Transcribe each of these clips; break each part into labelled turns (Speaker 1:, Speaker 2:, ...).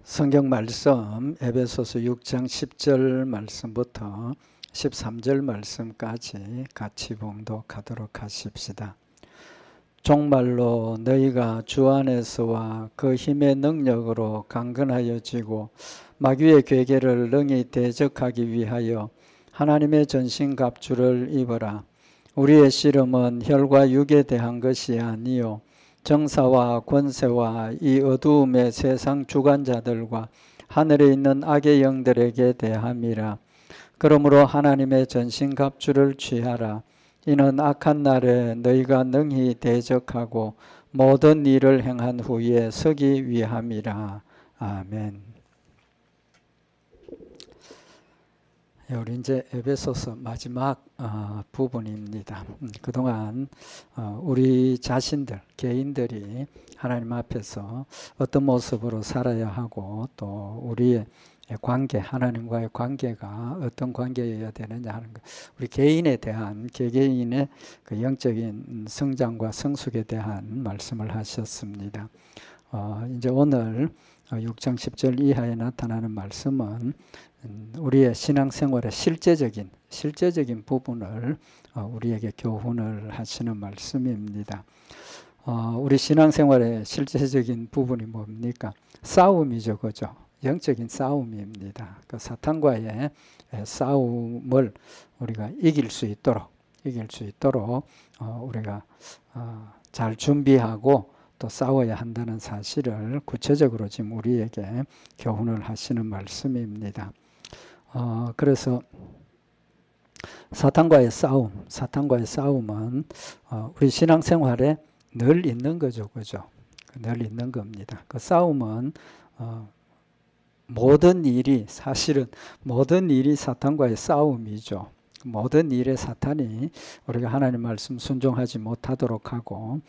Speaker 1: 성경 말씀 에베소서 6장 10절 말씀부터 13절 말씀까지 같이 봉독하도록 하십시다. 종말로 너희가 주 안에서와 그 힘의 능력으로 강건하여지고 마귀의 괴계를 능히 대적하기 위하여 하나님의 전신갑주를 입어라. 우리의 씨름은 혈과 육에 대한 것이 아니요 정사와 권세와 이 어두움의 세상 주관자들과 하늘에 있는 악의 영들에게 대함이라. 그러므로 하나님의 전신갑주를 취하라. 이는 악한 날에 너희가 능히 대적하고 모든 일을 행한 후에 서기 위함이라. 아멘. 우리 이제 에베소서 마지막 부분입니다. 그동안 우리 자신들, 개인들이 하나님 앞에서 어떤 모습으로 살아야 하고 또 우리의 관계, 하나님과의 관계가 어떤 관계여야 되느냐 하는 것, 우리 개인에 대한 개개인의 그 영적인 성장과 성숙에 대한 말씀을 하셨습니다. 이제 오늘 6장 10절 이하에 나타나는 말씀은 우리의 신앙생활의 실제적인 부분을 우리에게 교훈을 하시는 말씀입니다. 우리 신앙생활의 실제적인 부분이 뭡니까? 싸움이죠, 그죠? 영적인 싸움입니다. 그 사탄과의 싸움을 우리가 이길 수 있도록 우리가 잘 준비하고 또 싸워야 한다는 사실을 구체적으로 지금 우리에게 교훈을 하시는 말씀입니다. 그래서 사탄과의 싸움은 우리 신앙생활에 늘 있는 거죠, 그죠? 늘 있는 겁니다. 그 싸움은 사실은 모든 일이 사탄과의 싸움이죠. 모든 일에 사탄이 우리가 하나님 말씀 순종하지 못하도록 하고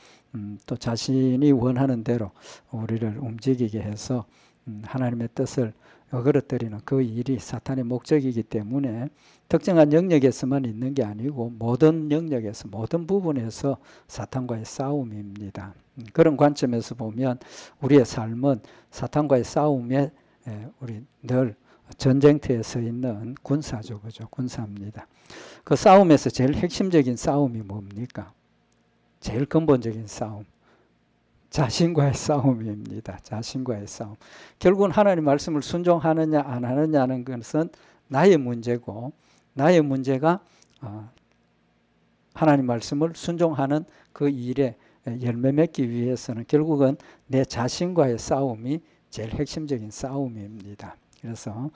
Speaker 1: 또 자신이 원하는 대로 우리를 움직이게 해서 하나님의 뜻을 어그러뜨리는 그 일이 사탄의 목적이기 때문에 특정한 영역에서만 있는 게 아니고 모든 영역에서, 모든 부분에서 사탄과의 싸움입니다. 그런 관점에서 보면 우리의 삶은 사탄과의 싸움에 우리 늘 전쟁터에 서 있는 군사죠, 그죠? 군사입니다. 그 싸움에서 제일 핵심적인 싸움이 뭡니까? 제일 근본적인 싸움. 자신과의 싸움입니다. 자신과의 싸움. 결국은 하나님 말씀을 순종하느냐 안 하느냐는 것은 나의 문제고, 나의 문제가 하나님 말씀을 순종하는 그 일에 열매 맺기 위해서는 결국은 내 자신과의 싸움이 제일 핵심적인 싸움입니다. 그래서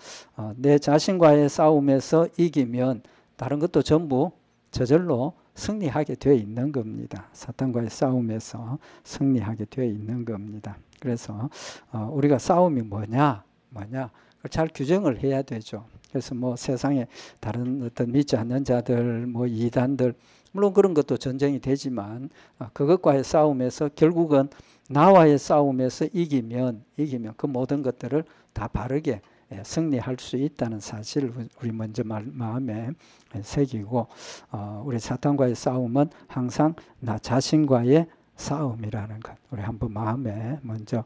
Speaker 1: 내 자신과의 싸움에서 이기면 다른 것도 전부 저절로 승리하게 되어 있는 겁니다. 사탄과의 싸움에서 승리하게 되어 있는 겁니다. 그래서 우리가 싸움이 뭐냐 그걸 잘 규정을 해야 되죠. 그래서 뭐 세상에 다른 어떤 믿지 않는 자들, 뭐 이단들, 물론 그런 것도 전쟁이 되지만 그것과의 싸움에서 결국은 나와의 싸움에서 이기면 그 모든 것들을 다 바르게 승리할 수 있다는 사실을 우리 먼저 마음에 새기고, 우리 사탄과의 싸움은 항상 나 자신과의 싸움이라는 것 우리 한번 마음에 먼저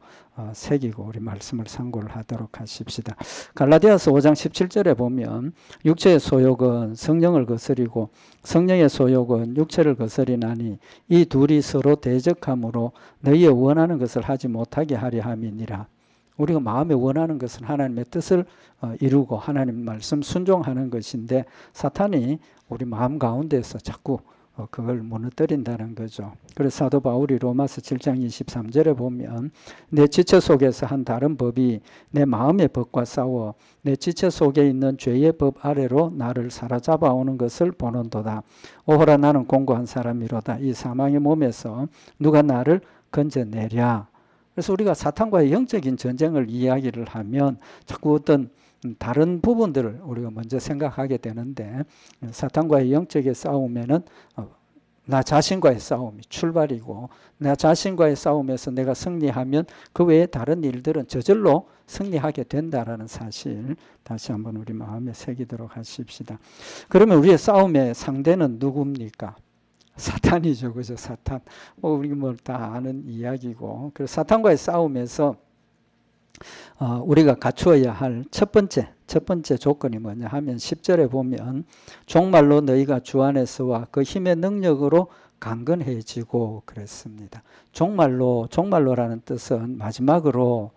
Speaker 1: 새기고 우리 말씀을 상고를 하도록 하십시다. 갈라디아서 5장 17절에 보면 육체의 소욕은 성령을 거스리고 성령의 소욕은 육체를 거스리나니 이 둘이 서로 대적함으로 너희의 원하는 것을 하지 못하게 하려 함이니라. 우리가 마음에 원하는 것은 하나님의 뜻을 이루고 하나님 말씀 순종하는 것인데 사탄이 우리 마음 가운데서 자꾸 그걸 무너뜨린다는 거죠. 그래서 사도 바울이 로마서 7장 23절에 보면 내 지체 속에서 한 다른 법이 내 마음의 법과 싸워 내 지체 속에 있는 죄의 법 아래로 나를 사로잡아 오는 것을 보는도다. 오호라 나는 공고한 사람이로다. 이 사망의 몸에서 누가 나를 건져내랴. 그래서 우리가 사탄과의 영적인 전쟁을 이야기를 하면 자꾸 어떤 다른 부분들을 우리가 먼저 생각하게 되는데 사탄과의 영적인 싸움에는 나 자신과의 싸움이 출발이고 나 자신과의 싸움에서 내가 승리하면 그 외에 다른 일들은 저절로 승리하게 된다라는 사실 다시 한번 우리 마음에 새기도록 하십시다. 그러면 우리의 싸움의 상대는 누굽니까? 사탄이죠, 그죠? 사탄. 우리 뭐 다 아는 이야기고. 그래서 사탄과의 싸움에서 우리가 갖추어야 할 첫 번째 조건이 뭐냐 하면 10절에 보면 종말로 너희가 주 안에서와 그 힘의 능력으로 강건해지고 그랬습니다. 종말로라는 뜻은 마지막으로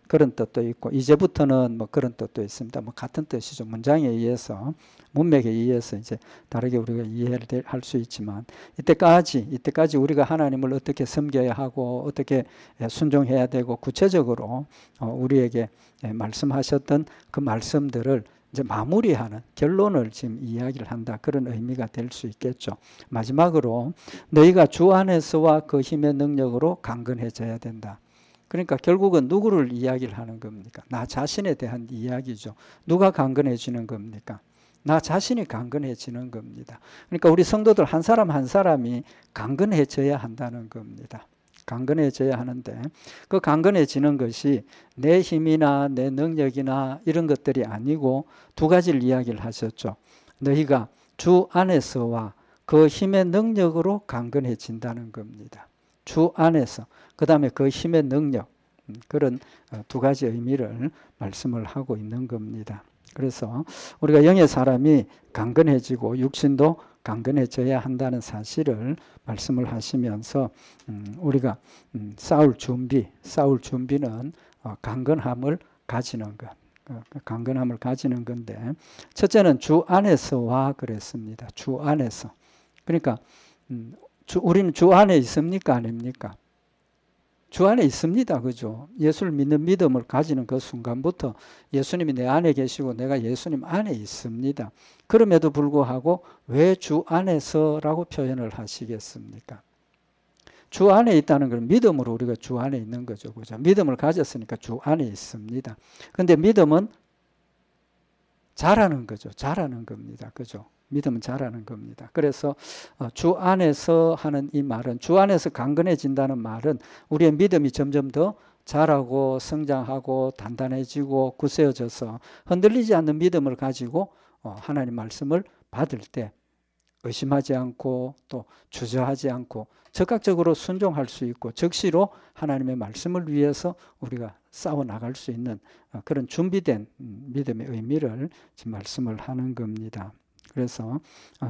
Speaker 1: 그런 뜻도 있고 이제부터는 뭐 그런 뜻도 있습니다. 뭐 같은 뜻이죠. 문장에 의해서 문맥에 의해서 이제 다르게 우리가 이해를 할 수 있지만 이때까지 우리가 하나님을 어떻게 섬겨야 하고 어떻게 순종해야 되고 구체적으로 우리에게 말씀하셨던 그 말씀들을 이제 마무리하는 결론을 지금 이야기를 한다. 그런 의미가 될 수 있겠죠. 마지막으로 너희가 주 안에서와 그 힘의 능력으로 강건해져야 된다. 그러니까 결국은 누구를 이야기를 하는 겁니까? 나 자신에 대한 이야기죠. 누가 강건해지는 겁니까? 나 자신이 강건해지는 겁니다. 그러니까 우리 성도들 한 사람 한 사람이 강건해져야 한다는 겁니다. 강건해져야 하는데 그 강건해지는 것이 내 힘이나 내 능력이나 이런 것들이 아니고 두 가지를 이야기를 하셨죠. 너희가 주 안에서와 그 힘의 능력으로 강건해진다는 겁니다. 주 안에서 그 다음에 그 힘의 능력 그런 두 가지 의미를 말씀을 하고 있는 겁니다. 그래서 우리가 영의 사람이 강건해지고 육신도 강건해져야 한다는 사실을 말씀을 하시면서 우리가 싸울 준비는 강건함을 가지는 것, 강건함을 가지는 건데 첫째는 주 안에서와 그랬습니다. 주 안에서. 그러니까 우리는 주 안에 있습니까? 아닙니까? 주 안에 있습니다. 그죠? 예수를 믿는 믿음을 가지는 그 순간부터 예수님이 내 안에 계시고 내가 예수님 안에 있습니다. 그럼에도 불구하고 왜 주 안에서라고 표현을 하시겠습니까? 주 안에 있다는 건 믿음으로 우리가 주 안에 있는 거죠. 그죠? 믿음을 가졌으니까 주 안에 있습니다. 근데 믿음은 자라는 거죠. 자라는 겁니다. 그죠? 믿음은 자라는 겁니다. 그래서 주 안에서 하는 이 말은 주 안에서 강건해진다는 말은 우리의 믿음이 점점 더 자라고 성장하고 단단해지고 굳세어져서 흔들리지 않는 믿음을 가지고 하나님 말씀을 받을 때 의심하지 않고 또 주저하지 않고 적극적으로 순종할 수 있고 적시로 하나님의 말씀을 위해서 우리가 싸워 나갈 수 있는 그런 준비된 믿음의 의미를 지금 말씀을 하는 겁니다. 그래서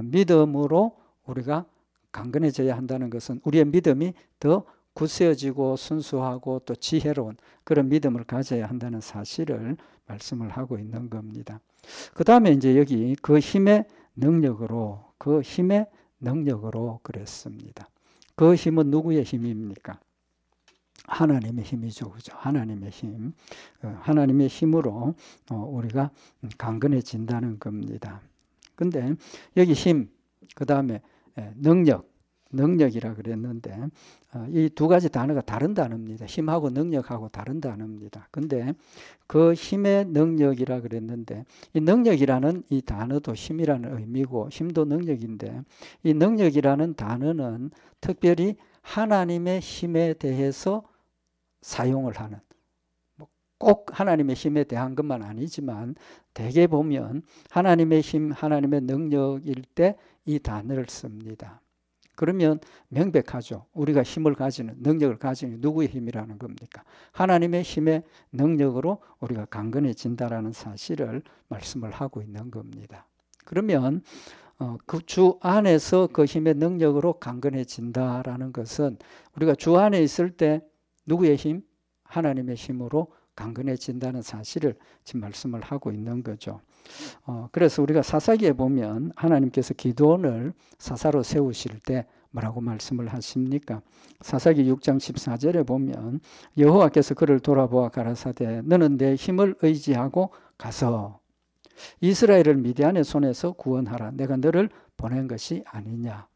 Speaker 1: 믿음으로 우리가 강건해져야 한다는 것은 우리의 믿음이 더 굳세어지고 순수하고 또 지혜로운 그런 믿음을 가져야 한다는 사실을 말씀을 하고 있는 겁니다. 그 다음에 이제 여기 그 힘의 능력으로 그랬습니다. 그 힘은 누구의 힘입니까? 하나님의 힘이죠. 그죠? 하나님의 힘. 하나님의 힘으로 우리가 강건해진다는 겁니다. 근데 여기 힘, 그 다음에 능력이라 그랬는데 이 두 가지 단어가 다른 단어입니다. 힘하고 능력하고 다른 단어입니다. 근데 그 힘의 능력이라 그랬는데 이 능력이라는 이 단어도 힘이라는 의미고 힘도 능력인데 이 능력이라는 단어는 특별히 하나님의 힘에 대해서 사용을 하는 꼭 하나님의 힘에 대한 것만 아니지만 대개 보면 하나님의 힘, 하나님의 능력일 때 이 단어를 씁니다. 그러면 명백하죠. 우리가 힘을 가지는 능력을 가지는 누구의 힘이라는 겁니까? 하나님의 힘의 능력으로 우리가 강건해진다라는 사실을 말씀을 하고 있는 겁니다. 그러면 그 주 안에서 그 힘의 능력으로 강건해진다라는 것은 우리가 주 안에 있을 때 누구의 힘? 하나님의 힘으로 강건해진다는 사실을 지금 말씀을 하고 있는 거죠. 그래서 우리가 사사기에 보면 하나님께서 기드온을 사사로 세우실 때 뭐라고 말씀을 하십니까? 사사기 6장 14절에 보면 여호와께서 그를 돌아보아 가라사대 너는 내 힘을 의지하고 가서 이스라엘을 미디안의 손에서 구원하라. 내가 너를 보낸 것이 아니냐.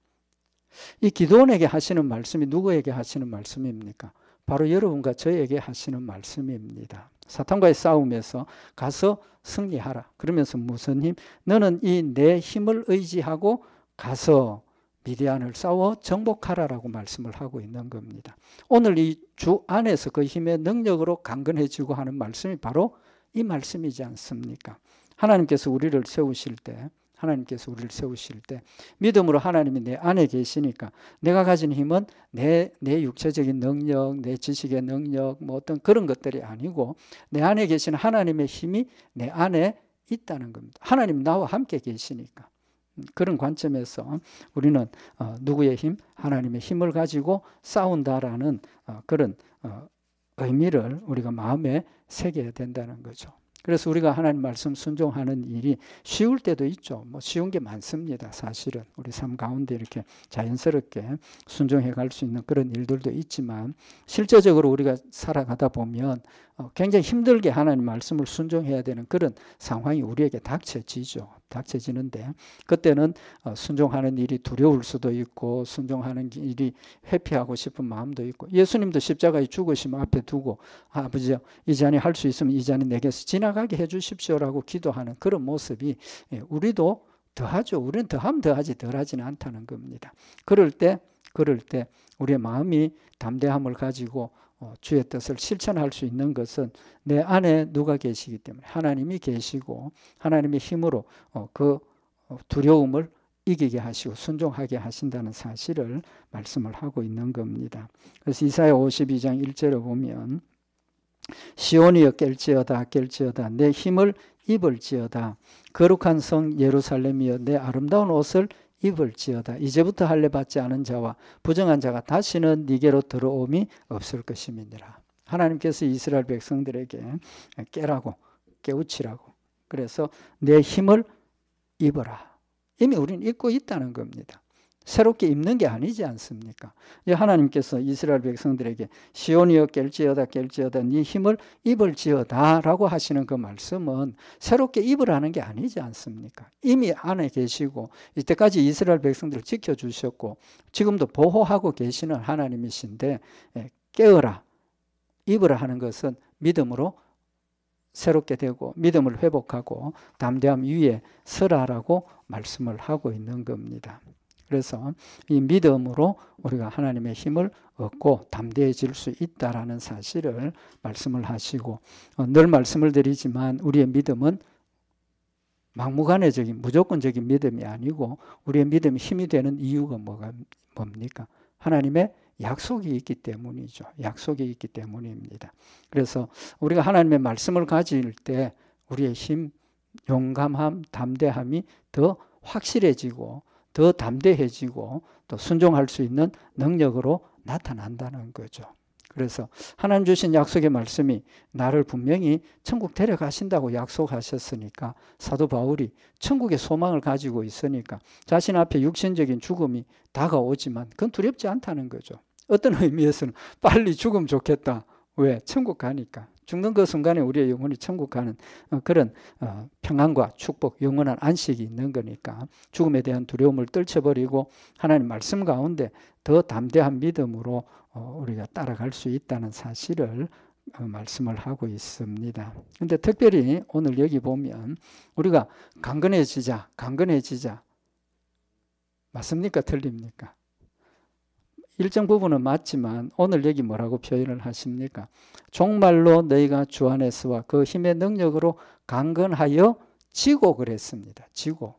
Speaker 1: 이 기드온에게 하시는 말씀이 누구에게 하시는 말씀입니까? 바로 여러분과 저에게 하시는 말씀입니다. 사탄과의 싸움에서 가서 승리하라. 그러면서 무슨 힘? 너는 이 내 힘을 의지하고 가서 미디안을 싸워 정복하라라고 말씀을 하고 있는 겁니다. 오늘 이 주 안에서 그 힘의 능력으로 강건해지고 하는 말씀이 바로 이 말씀이지 않습니까? 하나님께서 우리를 세우실 때 하나님께서 우리를 세우실 때 믿음으로 하나님이 내 안에 계시니까 내가 가진 힘은 내 육체적인 능력, 내 지식의 능력, 뭐 어떤 그런 것들이 아니고 내 안에 계신 하나님의 힘이 내 안에 있다는 겁니다. 하나님 나와 함께 계시니까. 그런 관점에서 우리는 누구의 힘? 하나님의 힘을 가지고 싸운다라는 그런 의미를 우리가 마음에 새겨야 된다는 거죠. 그래서 우리가 하나님 말씀 순종하는 일이 쉬울 때도 있죠. 뭐 쉬운 게 많습니다. 사실은 우리 삶 가운데 이렇게 자연스럽게 순종해 갈 수 있는 그런 일들도 있지만 실제적으로 우리가 살아가다 보면 굉장히 힘들게 하나님 말씀을 순종해야 되는 그런 상황이 우리에게 닥쳐지는데 그때는 순종하는 일이 두려울 수도 있고 순종하는 일이 회피하고 싶은 마음도 있고 예수님도 십자가에 죽으심 앞에 두고 아버지요 이 잔이 할 수 있으면 이 잔이 내게서 지나가게 해 주십시오라고 기도하는 그런 모습이 우리도 더하죠. 우리는 더하면 더하지 덜하지는 않다는 겁니다. 그럴 때 우리의 마음이 담대함을 가지고 주의 뜻을 실천할 수 있는 것은 내 안에 누가 계시기 때문에 하나님이 계시고 하나님의 힘으로 그 두려움을 이기게 하시고 순종하게 하신다는 사실을 말씀을 하고 있는 겁니다. 그래서 이사야 52장 1절에 보면 시온이여 깰지어다 내 힘을 입을지어다 거룩한 성 예루살렘이여 내 아름다운 옷을 입을지어다 이제부터 할례 받지 않은 자와 부정한 자가 다시는 네게로 들어옴이 없을 것임이니라. 하나님께서 이스라엘 백성들에게 깨우치라고 그래서 내 힘을 입어라. 이미 우리는 입고 있다는 겁니다. 새롭게 입는 게 아니지 않습니까? 하나님께서 이스라엘 백성들에게 시온이여 깰지어다 네 힘을 입을지어다 라고 하시는 그 말씀은 새롭게 입으라는 게 아니지 않습니까? 이미 안에 계시고 이때까지 이스라엘 백성들을 지켜주셨고 지금도 보호하고 계시는 하나님이신데 깨어라 입으라 하는 것은 믿음으로 새롭게 되고 믿음을 회복하고 담대함 위에 서라라고 말씀을 하고 있는 겁니다. 그래서 이 믿음으로 우리가 하나님의 힘을 얻고 담대해질 수 있다라는 사실을 말씀을 하시고 늘 말씀을 드리지만 우리의 믿음은 막무가내적인 무조건적인 믿음이 아니고 우리의 믿음이 힘이 되는 이유가 뭡니까? 하나님의 약속이 있기 때문이죠. 약속이 있기 때문입니다. 그래서 우리가 하나님의 말씀을 가질 때 우리의 힘, 용감함, 담대함이 더 확실해지고 더 담대해지고 또 순종할 수 있는 능력으로 나타난다는 거죠. 그래서 하나님 주신 약속의 말씀이 나를 분명히 천국 데려가신다고 약속하셨으니까 사도 바울이 천국의 소망을 가지고 있으니까 자신 앞에 육신적인 죽음이 다가오지만 그건 두렵지 않다는 거죠. 어떤 의미에서는 빨리 죽으면 좋겠다. 왜? 천국 가니까. 죽는 그 순간에 우리의 영혼이 천국 가는 그런 평안과 축복, 영원한 안식이 있는 거니까 죽음에 대한 두려움을 떨쳐버리고 하나님 말씀 가운데 더 담대한 믿음으로 우리가 따라갈 수 있다는 사실을 말씀을 하고 있습니다. 근데 특별히 오늘 여기 보면 우리가 강건해지자 맞습니까? 틀립니까? 일정 부분은 맞지만 오늘 여기 뭐라고 표현을 하십니까? 종말로 너희가 주 안에서와 그 힘의 능력으로 강건하여 지고 그랬습니다. 지고.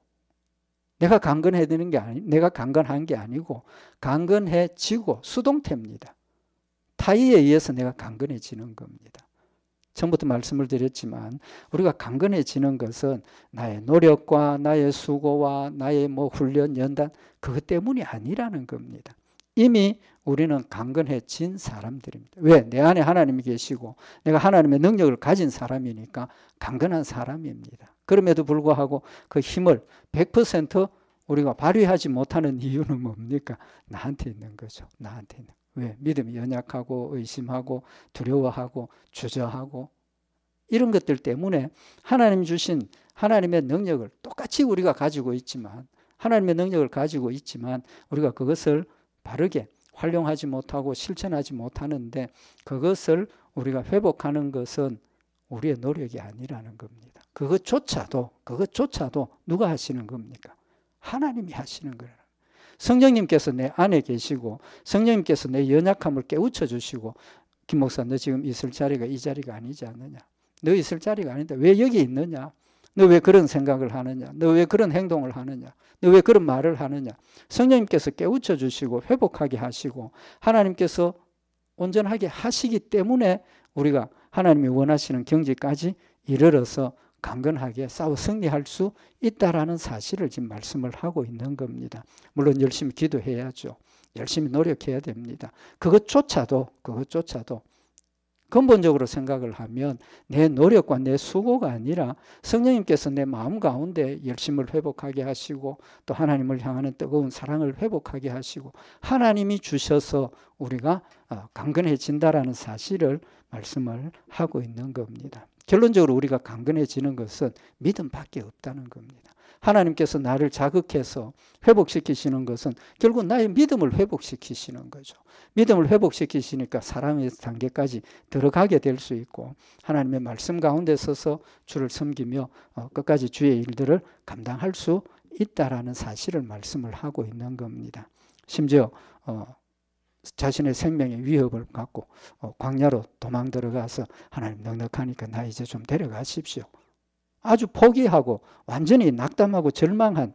Speaker 1: 내가 강건해지는 게 내가 강건한 게 아니고 강건해지고 수동태입니다. 타의에 의해서 내가 강건해지는 겁니다. 처음부터 말씀을 드렸지만 우리가 강건해지는 것은 나의 노력과 나의 수고와 나의 훈련 연단 그것 때문이 아니라는 겁니다. 이미 우리는 강건해진 사람들입니다. 왜? 내 안에 하나님이 계시고 내가 하나님의 능력을 가진 사람이니까 강건한 사람입니다. 그럼에도 불구하고 그 힘을 100% 우리가 발휘하지 못하는 이유는 뭡니까? 나한테 있는 거죠. 나한테 있는. 왜? 믿음이 연약하고 의심하고 두려워하고 주저하고 이런 것들 때문에 하나님 주신 하나님의 능력을 똑같이 우리가 가지고 있지만 하나님의 능력을 가지고 있지만 우리가 그것을 바르게 활용하지 못하고 실천하지 못하는데 그것을 우리가 회복하는 것은 우리의 노력이 아니라는 겁니다. 그것조차도 누가 하시는 겁니까? 하나님이 하시는 거예요. 성령님께서 내 안에 계시고 성령님께서 내 연약함을 깨우쳐 주시고 김 목사 너 지금 있을 자리가 이 자리가 아니지 않느냐? 너 있을 자리가 아닌데 왜 여기 있느냐? 너 왜 그런 생각을 하느냐? 너 왜 그런 행동을 하느냐? 너 왜 그런 말을 하느냐? 성령님께서 깨우쳐 주시고 회복하게 하시고 하나님께서 온전하게 하시기 때문에 우리가 하나님이 원하시는 경지까지 이르러서 강건하게 싸워 승리할 수 있다라는 사실을 지금 말씀을 하고 있는 겁니다. 물론 열심히 기도해야죠. 열심히 노력해야 됩니다. 그것조차도 근본적으로 생각을 하면 내 노력과 내 수고가 아니라 성령님께서 내 마음 가운데 열심을 회복하게 하시고 또 하나님을 향하는 뜨거운 사랑을 회복하게 하시고 하나님이 주셔서 우리가 강건해진다라는 사실을 말씀을 하고 있는 겁니다. 결론적으로 우리가 강건해지는 것은 믿음밖에 없다는 겁니다. 하나님께서 나를 자극해서 회복시키시는 것은 결국 나의 믿음을 회복시키시는 거죠. 믿음을 회복시키시니까 사랑의 단계까지 들어가게 될 수 있고 하나님의 말씀 가운데 서서 주를 섬기며 끝까지 주의 일들을 감당할 수 있다라는 사실을 말씀을 하고 있는 겁니다. 심지어 자신의 생명의 위협을 갖고 광야로 도망 들어가서 하나님 넉넉하니까 나 이제 좀 데려가십시오. 아주 포기하고 완전히 낙담하고 절망한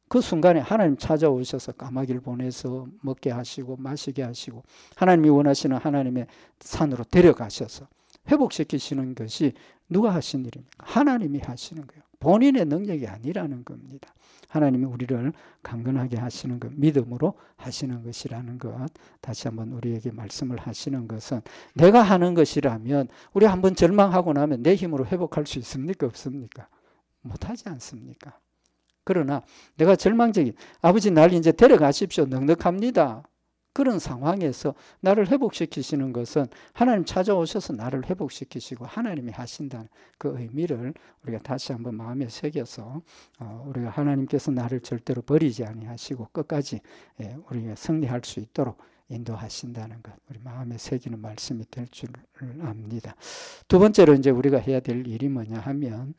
Speaker 1: 그 순간에 하나님 찾아오셔서 까마귀를 보내서 먹게 하시고 마시게 하시고 하나님이 원하시는 하나님의 산으로 데려가셔서 회복시키시는 것이 누가 하신 일입니까? 하나님이 하시는 거예요. 본인의 능력이 아니라는 겁니다. 하나님이 우리를 강건하게 하시는 것, 믿음으로 하시는 것이라는 것, 다시 한번 우리에게 말씀을 하시는 것은 내가 하는 것이라면 우리 한번 절망하고 나면 내 힘으로 회복할 수 있습니까? 없습니까? 못하지 않습니까? 그러나 내가 절망적인 아버지 날 이제 데려가십시오. 넉넉합니다. 그런 상황에서 나를 회복시키시는 것은 하나님 찾아오셔서 나를 회복시키시고 하나님이 하신다는 그 의미를 우리가 다시 한번 마음에 새겨서 우리가 하나님께서 나를 절대로 버리지 아니하시고 끝까지 우리가 승리할 수 있도록 인도하신다는 것, 우리 마음에 새기는 말씀이 될 줄 압니다. 두 번째로 이제 우리가 해야 될 일이 뭐냐 하면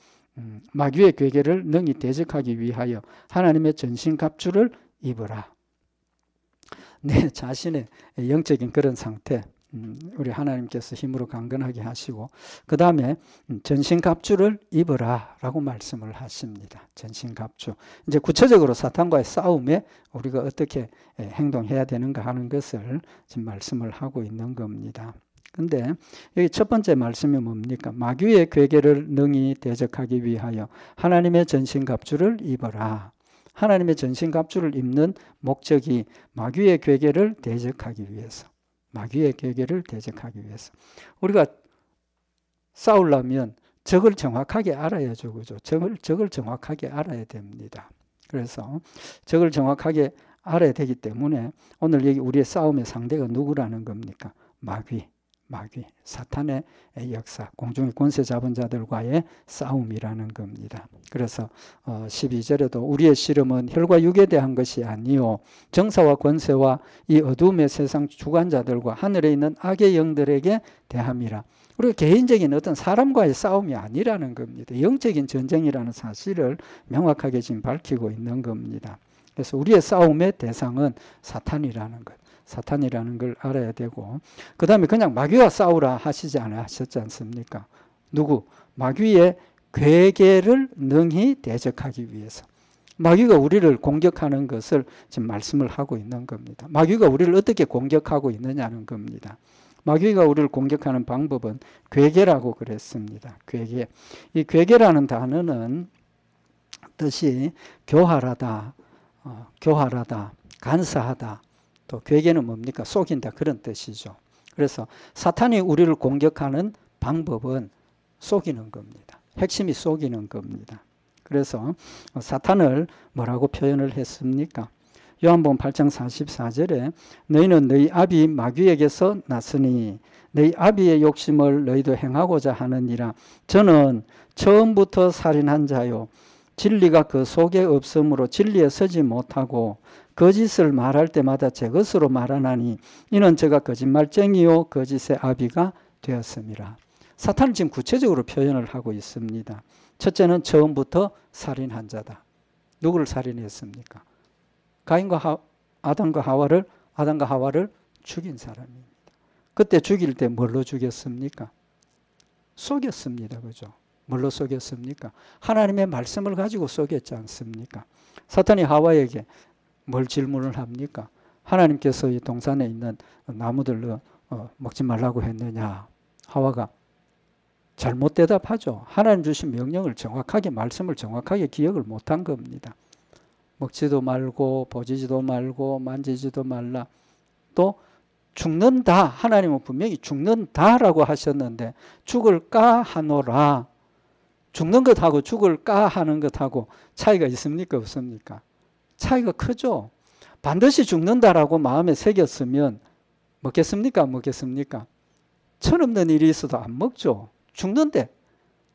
Speaker 1: 마귀의 괴계를 능히 대적하기 위하여 하나님의 전신갑주를 입으라. 내 자신의 영적인 그런 상태, 우리 하나님께서 힘으로 강건하게 하시고 그 다음에 전신갑주를 입으라 라고 말씀을 하십니다. 전신갑주. 이제 구체적으로 사탄과의 싸움에 우리가 어떻게 행동해야 되는가 하는 것을 지금 말씀을 하고 있는 겁니다. 근데 여기 첫 번째 말씀이 뭡니까? 마귀의 괴계를 능히 대적하기 위하여 하나님의 전신갑주를 입어라. 하나님의 전신갑주를 입는 목적이 마귀의 괴계를 대적하기 위해서. 마귀의 괴계를 대적하기 위해서. 우리가 싸우려면 적을 정확하게 알아야죠. 그죠? 적을 정확하게 알아야 됩니다. 그래서 적을 정확하게 알아야 되기 때문에 오늘 여기 우리의 싸움의 상대가 누구라는 겁니까? 마귀, 사탄의 역사, 공중의 권세 잡은 자들과의 싸움이라는 겁니다. 그래서 12절에도 우리의 씨름은 혈과 육에 대한 것이 아니요 정사와 권세와 이 어두움의 세상 주관자들과 하늘에 있는 악의 영들에게 대함이라. 우리가 개인적인 어떤 사람과의 싸움이 아니라는 겁니다. 영적인 전쟁이라는 사실을 명확하게 지금 밝히고 있는 겁니다. 그래서 우리의 싸움의 대상은 사탄이라는 것. 사탄이라는 걸 알아야 되고 그 다음에 그냥 마귀와 싸우라 하시지 않으셨지 않습니까? 누구? 마귀의 괴계를 능히 대적하기 위해서. 마귀가 우리를 공격하는 것을 지금 말씀을 하고 있는 겁니다. 마귀가 우리를 어떻게 공격하고 있느냐는 겁니다. 마귀가 우리를 공격하는 방법은 괴계라고 그랬습니다. 괴계. 이 괴계라는 단어는 뜻이 교활하다, 간사하다, 또 괴계는 뭡니까? 속인다 그런 뜻이죠. 그래서 사탄이 우리를 공격하는 방법은 속이는 겁니다. 핵심이 속이는 겁니다. 그래서 사탄을 뭐라고 표현을 했습니까? 요한복음 8장 44절에 너희는 너희 아비 마귀에게서 났으니 너희 아비의 욕심을 너희도 행하고자 하느니라. 저는 처음부터 살인한 자요 진리가 그 속에 없으므로 진리에 서지 못하고 거짓을 말할 때마다 제 것으로 말하나니 이는 제가 거짓말쟁이요 거짓의 아비가 되었습니다. 사탄은 지금 구체적으로 표현을 하고 있습니다. 첫째는 처음부터 살인한 자다. 누구를 살인했습니까? 아담과 하와를 죽인 사람입니다. 그때 죽일 때 뭘로 죽였습니까? 속였습니다. 그죠? 뭘로 속였습니까? 하나님의 말씀을 가지고 속였지 않습니까? 사탄이 하와에게 뭘 질문을 합니까? 하나님께서 이 동산에 있는 나무들로 먹지 말라고 했느냐? 하와가 잘못 대답하죠. 하나님 주신 명령을 정확하게, 말씀을 정확하게 기억을 못한 겁니다. 먹지도 말고 보지도 말고 만지지도 말라. 또 죽는다. 하나님은 분명히 죽는다라고 하셨는데 죽을까 하노라. 죽는 것하고 죽을까 하는 것하고 차이가 있습니까? 없습니까? 차이가 크죠. 반드시 죽는다라고 마음에 새겼으면 먹겠습니까? 안 먹겠습니까? 천없는 일이 있어도 안 먹죠. 죽는데.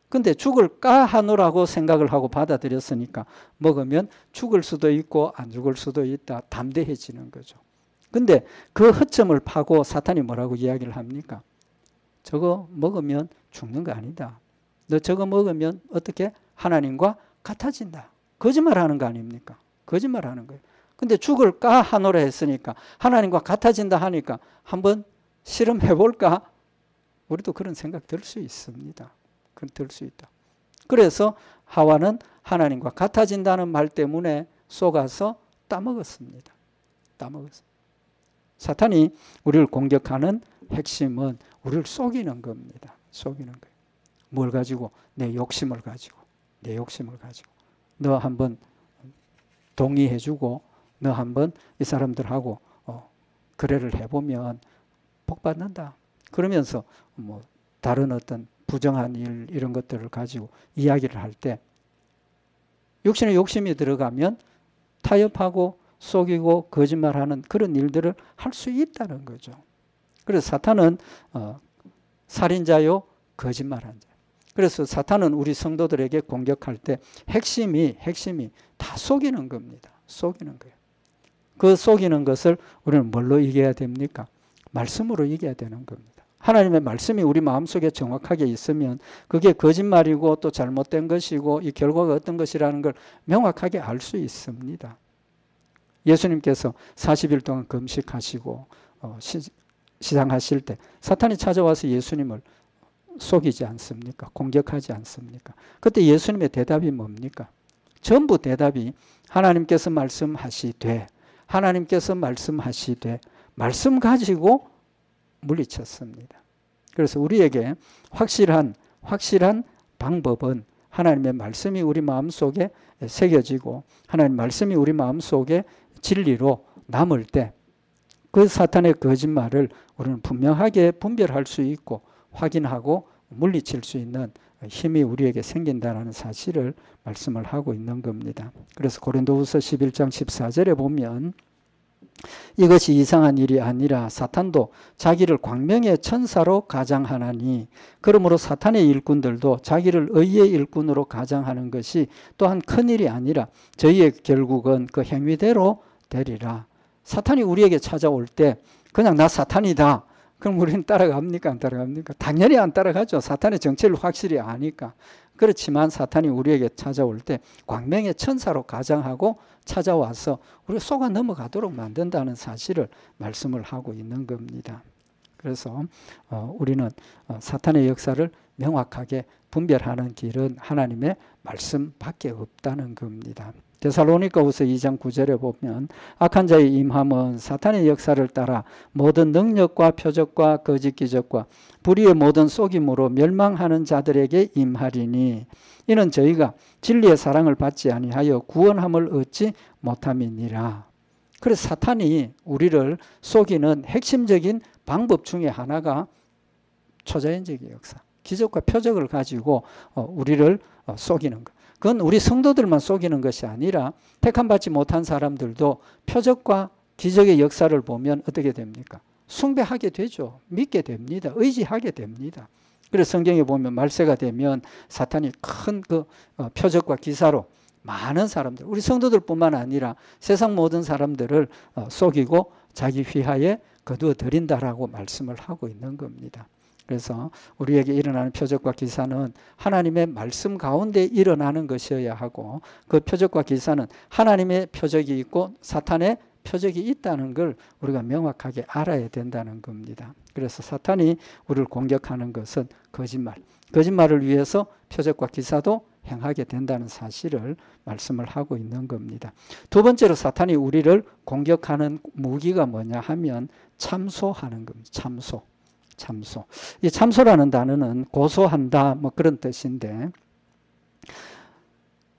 Speaker 1: 근데 죽을까 하노라고 생각을 하고 받아들였으니까 먹으면 죽을 수도 있고 안 죽을 수도 있다. 담대해지는 거죠. 근데 그 허점을 파고 사탄이 뭐라고 이야기를 합니까? 저거 먹으면 죽는 거 아니다. 너 저거 먹으면 어떻게? 하나님과 같아진다. 거짓말하는 거 아닙니까? 거짓말하는 거예요. 근데 죽을까 하노라 했으니까 하나님과 같아진다 하니까 한번 실험해 볼까? 우리도 그런 생각 들 수 있습니다. 들 수 있다. 그래서 하와는 하나님과 같아진다는 말 때문에 속아서 따먹었습니다. 따먹었습니다. 사탄이 우리를 공격하는 핵심은 우리를 속이는 겁니다. 속이는 거예요. 뭘 가지고? 내 욕심을 가지고. 내 욕심을 가지고. 너 한번 동의해주고 너 한번 이 사람들하고 거래를 해보면 복 받는다. 그러면서 뭐 다른 어떤 부정한 일 이런 것들을 가지고 이야기를 할 때 육신의 욕심이 들어가면 타협하고 속이고 거짓말하는 그런 일들을 할 수 있다는 거죠. 그래서 사탄은 살인자요 거짓말한 자. 그래서 사탄은 우리 성도들에게 공격할 때 핵심이 다 속이는 겁니다. 속이는 거예요. 그 속이는 것을 우리는 뭘로 이겨야 됩니까? 말씀으로 이겨야 되는 겁니다. 하나님의 말씀이 우리 마음속에 정확하게 있으면 그게 거짓말이고 또 잘못된 것이고 이 결과가 어떤 것이라는 걸 명확하게 알 수 있습니다. 예수님께서 40일 동안 금식하시고 시장하실 때 사탄이 찾아와서 예수님을 속이지 않습니까? 공격하지 않습니까? 그때 예수님의 대답이 뭡니까? 전부 대답이 하나님께서 말씀하시되 말씀 가지고 물리쳤습니다. 그래서 우리에게 확실한 방법은 하나님의 말씀이 우리 마음속에 새겨지고 하나님의 말씀이 우리 마음속에 진리로 남을 때 그 사탄의 거짓말을 우리는 분명하게 분별할 수 있고 확인하고 물리칠 수 있는 힘이 우리에게 생긴다는 사실을 말씀을 하고 있는 겁니다. 그래서 고린도후서 11장 14절에 보면 이것이 이상한 일이 아니라 사탄도 자기를 광명의 천사로 가장하나니 그러므로 사탄의 일꾼들도 자기를 의의 일꾼으로 가장하는 것이 또한 큰일이 아니라 저희의 결국은 그 행위대로 되리라. 사탄이 우리에게 찾아올 때 그냥 나 사탄이다. 그럼 우리는 따라갑니까? 안 따라갑니까? 당연히 안 따라가죠. 사탄의 정체를 확실히 아니까. 그렇지만 사탄이 우리에게 찾아올 때 광명의 천사로 가장하고 찾아와서 우리가 속아 넘어가도록 만든다는 사실을 말씀을 하고 있는 겁니다. 그래서 우리는 사탄의 역사를 명확하게 분별하는 길은 하나님의 말씀밖에 없다는 겁니다. 데살로니가후서 2장 9절에 보면 악한 자의 임함은 사탄의 역사를 따라 모든 능력과 표적과 거짓 기적과 불의의 모든 속임으로 멸망하는 자들에게 임하리니 이는 저희가 진리의 사랑을 받지 아니하여 구원함을 얻지 못함이니라. 그래서 사탄이 우리를 속이는 핵심적인 방법 중에 하나가 초자연적인 역사, 기적과 표적을 가지고 우리를 속이는 것. 그건 우리 성도들만 속이는 것이 아니라 택함받지 못한 사람들도 표적과 기적의 역사를 보면 어떻게 됩니까? 숭배하게 되죠. 믿게 됩니다. 의지하게 됩니다. 그래서 성경에 보면 말세가 되면 사탄이 큰 그 표적과 기사로 많은 사람들, 우리 성도들뿐만 아니라 세상 모든 사람들을 속이고 자기 휘하에 거두어 들인다라고 말씀을 하고 있는 겁니다. 그래서 우리에게 일어나는 표적과 기사는 하나님의 말씀 가운데 일어나는 것이어야 하고 그 표적과 기사는 하나님의 표적이 있고 사탄의 표적이 있다는 걸 우리가 명확하게 알아야 된다는 겁니다. 그래서 사탄이 우리를 공격하는 것은 거짓말, 거짓말을 위해서 표적과 기사도 행하게 된다는 사실을 말씀을 하고 있는 겁니다. 두 번째로 사탄이 우리를 공격하는 무기가 뭐냐 하면 참소하는 겁니다. 참소. 이 참소라는 단어는 고소한다 뭐 그런 뜻인데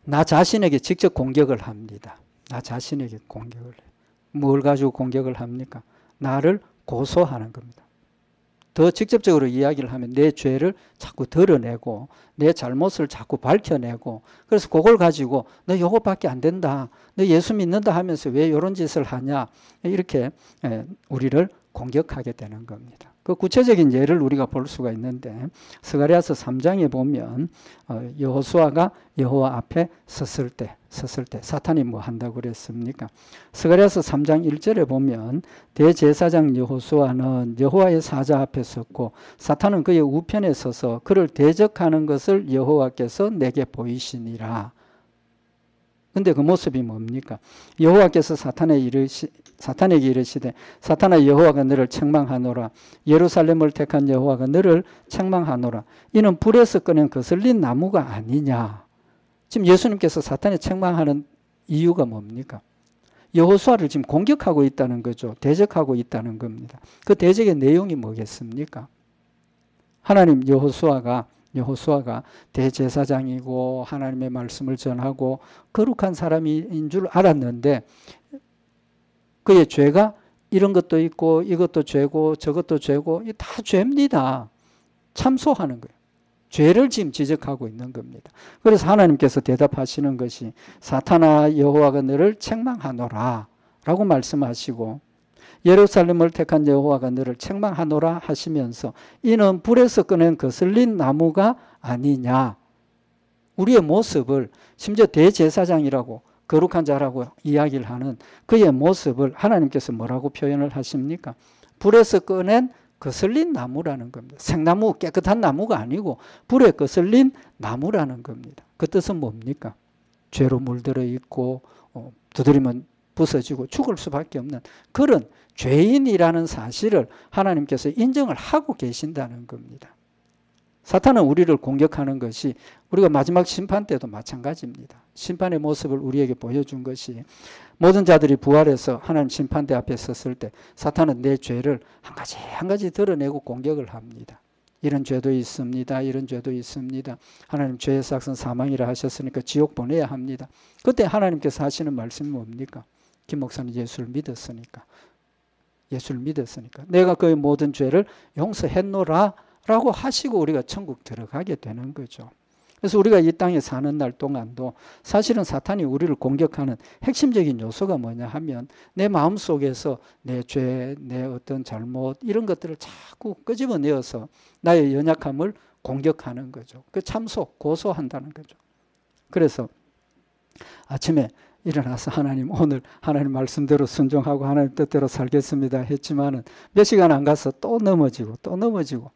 Speaker 1: 나 자신에게 직접 공격을 합니다. 나 자신에게 공격을 해요. 뭘 가지고 공격을 합니까? 나를 고소하는 겁니다. 더 직접적으로 이야기를 하면 내 죄를 자꾸 드러내고 내 잘못을 자꾸 밝혀내고 그래서 그걸 가지고 너 요것밖에 안 된다. 너 예수 믿는다 하면서 왜 이런 짓을 하냐. 이렇게 우리를 공격하게 되는 겁니다. 그 구체적인 예를 우리가 볼 수가 있는데 스가랴서 3장에 보면 여호수아가 여호와 앞에 섰을 때 사탄이 뭐 한다고 그랬습니까? 스가랴서 3장 1절에 보면 대제사장 여호수아는 여호와의 사자 앞에 섰고 사탄은 그의 우편에 서서 그를 대적하는 것을 여호와께서 내게 보이시니라. 근데 그 모습이 뭡니까? 여호와께서 사탄에게 이르시되 사탄아 여호와가 너를 책망하노라. 예루살렘을 택한 여호와가 너를 책망하노라. 이는 불에서 꺼낸 거슬린 나무가 아니냐. 지금 예수님께서 사탄에 책망하는 이유가 뭡니까? 여호수아를 지금 공격하고 있다는 거죠. 대적하고 있다는 겁니다. 그 대적의 내용이 뭐겠습니까? 하나님 여호수아가 대제사장이고 하나님의 말씀을 전하고 거룩한 사람인 줄 알았는데 그의 죄가 이런 것도 있고 이것도 죄고 저것도 죄고 이게 다 죄입니다. 참소하는 거예요. 죄를 지금 지적하고 있는 겁니다. 그래서 하나님께서 대답하시는 것이 사탄아 여호와가 너를 책망하노라 라고 말씀하시고 예루살렘을 택한 여호와가 너를 책망하노라 하시면서 이는 불에서 꺼낸 거슬린 나무가 아니냐. 우리의 모습을 심지어 대제사장이라고 거룩한 자라고 이야기를 하는 그의 모습을 하나님께서 뭐라고 표현을 하십니까? 불에서 꺼낸 거슬린 나무라는 겁니다. 생나무, 깨끗한 나무가 아니고 불에 거슬린 나무라는 겁니다. 그 뜻은 뭡니까? 죄로 물들어 있고 두드리면 부서지고 죽을 수밖에 없는 그런 죄인이라는 사실을 하나님께서 인정을 하고 계신다는 겁니다. 사탄은 우리를 공격하는 것이 우리가 마지막 심판 때도 마찬가지입니다. 심판의 모습을 우리에게 보여준 것이 모든 자들이 부활해서 하나님 심판대 앞에 섰을 때 사탄은 내 죄를 한 가지 드러내고 공격을 합니다. 이런 죄도 있습니다. 이런 죄도 있습니다. 하나님 죄의 삭은 사망이라 하셨으니까 지옥 보내야 합니다. 그때 하나님께서 하시는 말씀이 뭡니까? 김 목사는 예수를 믿었으니까 내가 그의 모든 죄를 용서했노라 라고 하시고 우리가 천국 들어가게 되는 거죠. 그래서 우리가 이 땅에 사는 날 동안도 사실은 사탄이 우리를 공격하는 핵심적인 요소가 뭐냐 하면 내 마음속에서 내 죄, 내 어떤 잘못 이런 것들을 자꾸 끄집어내어서 나의 연약함을 공격하는 거죠. 그 참소, 고소한다는 거죠. 그래서 아침에 일어나서 하나님 오늘 하나님 말씀대로 순종하고 하나님 뜻대로 살겠습니다 했지만은 몇 시간 안 가서 또 넘어지고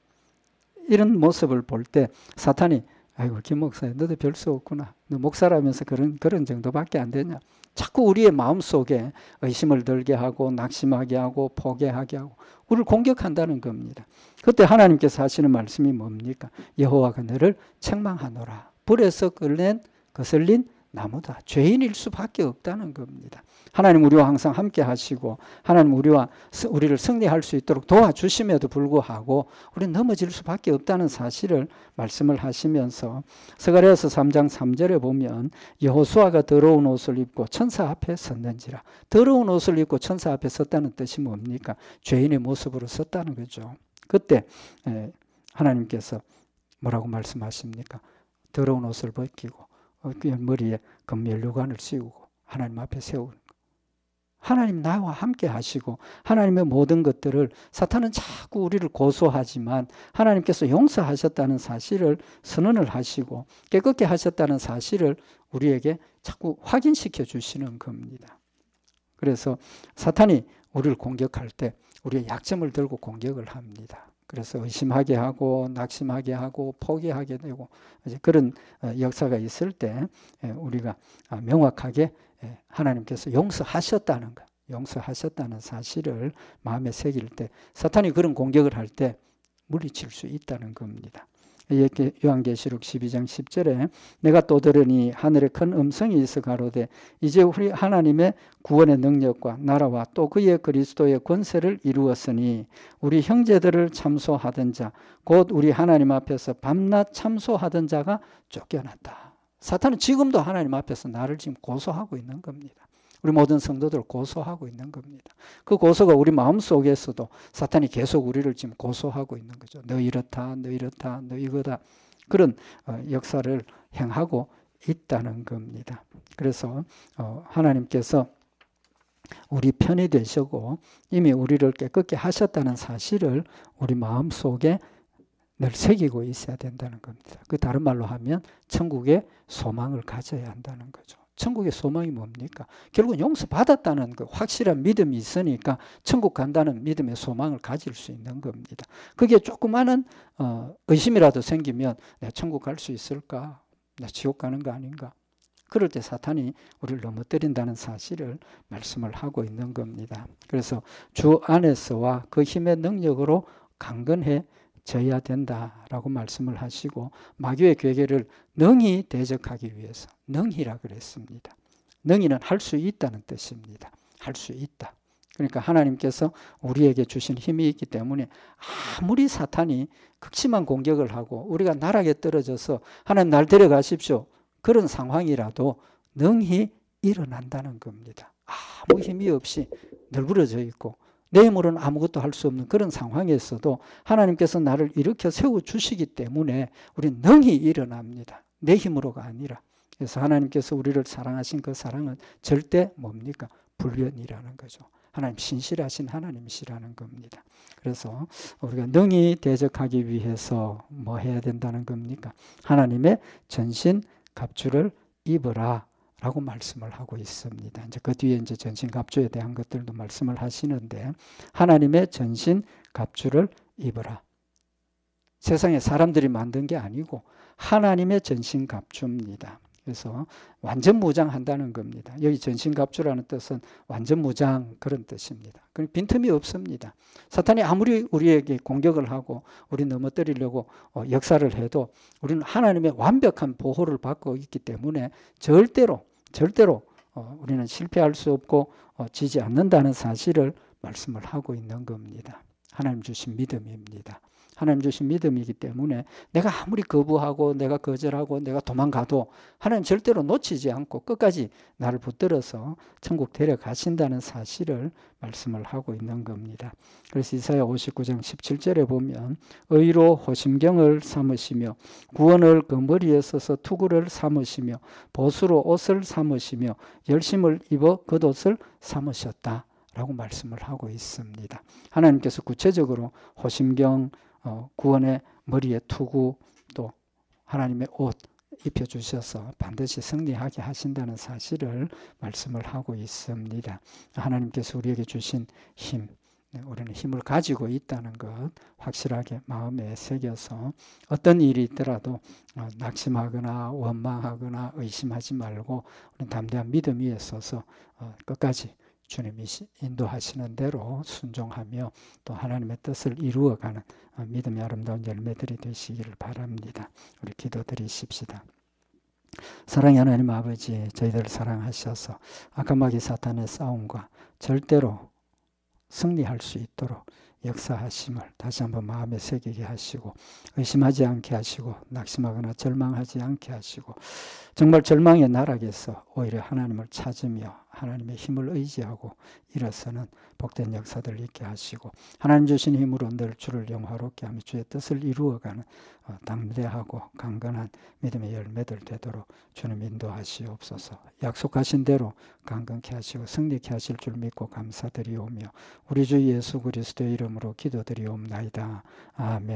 Speaker 1: 이런 모습을 볼 때 사탄이 아이고 김 목사님 너도 별 수 없구나. 너 목사라면서 그런 정도밖에 안 되냐. 자꾸 우리의 마음속에 의심을 들게 하고 낙심하게 하고 포기하게 하고 우리를 공격한다는 겁니다. 그때 하나님께서 하시는 말씀이 뭡니까? 여호와가 너를 책망하노라. 불에서 거슬린 나무다. 죄인일 수밖에 없다는 겁니다. 하나님 우리와 항상 함께 하시고 하나님 우리를 승리할 수 있도록 도와주심에도 불구하고 우리는 넘어질 수밖에 없다는 사실을 말씀을 하시면서 스가랴서 3장 3절에 보면 여호수아가 더러운 옷을 입고 천사 앞에 섰는지라. 더러운 옷을 입고 천사 앞에 섰다는 뜻이 뭡니까? 죄인의 모습으로 섰다는 거죠. 그때 하나님께서 뭐라고 말씀하십니까? 더러운 옷을 벗기고 머리에 금면류관을 씌우고 하나님 앞에 세우는 것. 하나님 나와 함께 하시고 하나님의 모든 것들을 사탄은 자꾸 우리를 고소하지만 하나님께서 용서하셨다는 사실을 선언을 하시고 깨끗게 하셨다는 사실을 우리에게 자꾸 확인시켜 주시는 겁니다. 그래서 사탄이 우리를 공격할 때 우리의 약점을 들고 공격을 합니다. 그래서 의심하게 하고 낙심하게 하고 포기하게 되고 이제 그런 역사가 있을 때 우리가 명확하게 하나님께서 용서하셨다는 것, 용서하셨다는 사실을 마음에 새길 때 사탄이 그런 공격을 할 때 물리칠 수 있다는 겁니다. 이렇게 요한계시록 12장 10절에 내가 또 들으니 하늘에 큰 음성이 있어 가로되 이제 우리 하나님의 구원의 능력과 나라와 또 그의 그리스도의 권세를 이루었으니 우리 형제들을 참소하던 자 곧 우리 하나님 앞에서 밤낮 참소하던 자가 쫓겨났다. 사탄은 지금도 하나님 앞에서 나를 지금 고소하고 있는 겁니다. 우리 모든 성도들을 고소하고 있는 겁니다. 그 고소가 우리 마음속에서도 사탄이 계속 우리를 지금 고소하고 있는 거죠. 너 이렇다, 너 이렇다, 너 이거다. 그런 역사를 행하고 있다는 겁니다. 그래서 하나님께서 우리 편이 되시고 이미 우리를 깨끗게 하셨다는 사실을 우리 마음속에 늘 새기고 있어야 된다는 겁니다. 그 다른 말로 하면 천국의 소망을 가져야 한다는 거죠. 천국의 소망이 뭡니까? 결국 용서받았다는 그 확실한 믿음이 있으니까 천국 간다는 믿음의 소망을 가질 수 있는 겁니다. 그게 조그마한 의심이라도 생기면 내가 천국 갈 수 있을까? 내가 지옥 가는 거 아닌가? 그럴 때 사탄이 우리를 넘어뜨린다는 사실을 말씀을 하고 있는 겁니다. 그래서 주 안에서와 그 힘의 능력으로 강건해 져야 된다라고 말씀을 하시고 마귀의 괴계를 능히 대적하기 위해서 능히라 그랬습니다. 능히는 할 수 있다는 뜻입니다. 할 수 있다. 그러니까 하나님께서 우리에게 주신 힘이 있기 때문에 아무리 사탄이 극심한 공격을 하고 우리가 나락에 떨어져서 하나님 날 데려가십시오. 그런 상황이라도 능히 일어난다는 겁니다. 아무 힘이 없이 널브러져 있고 내 힘으로는 아무것도 할 수 없는 그런 상황에서도 하나님께서 나를 일으켜 세워주시기 때문에 우리는 능히 일어납니다. 내 힘으로가 아니라. 그래서 하나님께서 우리를 사랑하신 그 사랑은 절대 뭡니까? 불변이라는 거죠. 하나님 신실하신 하나님이시라는 겁니다. 그래서 우리가 능히 대적하기 위해서 뭐 해야 된다는 겁니까? 하나님의 전신 갑주를 입어라. 라고 말씀을 하고 있습니다. 이제 그 뒤에 이제 전신 갑주에 대한 것들도 말씀을 하시는데 하나님의 전신 갑주를 입어라. 세상에 사람들이 만든 게 아니고 하나님의 전신 갑주입니다. 그래서 완전 무장한다는 겁니다. 여기 전신 갑주라는 뜻은 완전 무장 그런 뜻입니다. 빈틈이 없습니다. 사탄이 아무리 우리에게 공격을 하고 우리 넘어뜨리려고 역사를 해도 우리는 하나님의 완벽한 보호를 받고 있기 때문에 절대로 우리는 실패할 수 없고 지지 않는다는 사실을 말씀을 하고 있는 겁니다. 하나님 주신 믿음입니다. 하나님 주신 믿음이기 때문에 내가 아무리 거부하고 내가 거절하고 내가 도망가도 하나님 절대로 놓치지 않고 끝까지 나를 붙들어서 천국 데려가신다는 사실을 말씀을 하고 있는 겁니다. 그래서 이사야 59장 17절에 보면 의로 호심경을 삼으시며 구원을 그 머리에 써서 투구를 삼으시며 보수로 옷을 삼으시며 열심을 입어 겉옷을 삼으셨다 라고 말씀을 하고 있습니다. 하나님께서 구체적으로 호심경 구원의 머리에 투구 또 하나님의 옷 입혀주셔서 반드시 승리하게 하신다는 사실을 말씀을 하고 있습니다. 하나님께서 우리에게 주신 힘, 우리는 힘을 가지고 있다는 것 확실하게 마음에 새겨서 어떤 일이 있더라도 낙심하거나 원망하거나 의심하지 말고 우리는 담대한 믿음 위에 서서 끝까지 주님이 인도하시는 대로 순종하며 또 하나님의 뜻을 이루어가는 믿음의 아름다운 열매들이 되시기를 바랍니다. 우리 기도드리십시다. 사랑의 하나님 아버지, 저희들을 사랑하셔서 악마귀 사탄의 싸움과 절대로 승리할 수 있도록 역사하심을 다시 한번 마음에 새기게 하시고 의심하지 않게 하시고 낙심하거나 절망하지 않게 하시고 정말 절망의 나락에서 오히려 하나님을 찾으며 하나님의 힘을 의지하고 일어서는 복된 역사들 있게 하시고 하나님 주신 힘으로 늘 주를 영화롭게 하며 주의 뜻을 이루어가는 담대하고 강건한 믿음의 열매들 되도록 주님 인도하시옵소서. 약속하신 대로 강건케 하시고 승리케 하실 줄 믿고 감사드리오며 우리 주 예수 그리스도의 이름으로 기도드리옵나이다. 아멘.